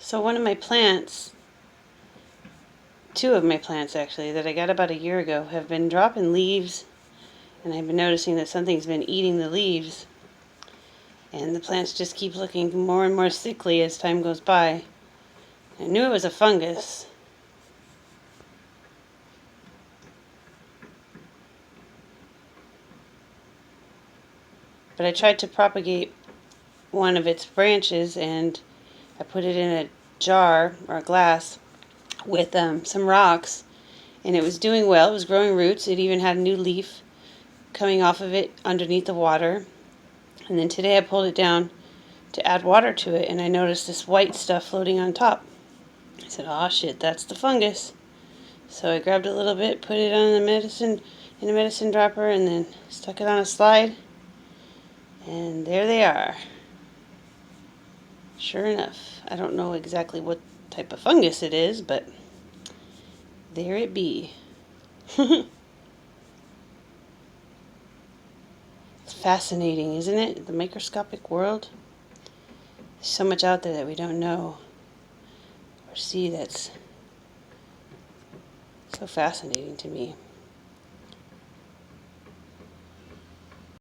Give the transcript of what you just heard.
So one of my plants, two of my plants actually, that I got about a year ago have been dropping leaves, and I've been noticing that something's been eating the leaves, and the plants just keep looking more and more sickly as time goes by. I knew it was a fungus. But I tried to propagate one of its branches, and I put it in a jar or a glass with some rocks, and it was doing well. It was growing roots. It even had a new leaf coming off of it underneath the water. And then today I pulled it down to add water to it, and I noticed this white stuff floating on top. I said, "Oh shit, that's the fungus." So I grabbed a little bit, put it on the medicine in a medicine dropper, and then stuck it on a slide. And there they are. Sure enough. I don't know exactly what type of fungus it is, but there it be. It's fascinating, isn't it? The microscopic world. There's so much out there that we don't know or see that's so fascinating to me.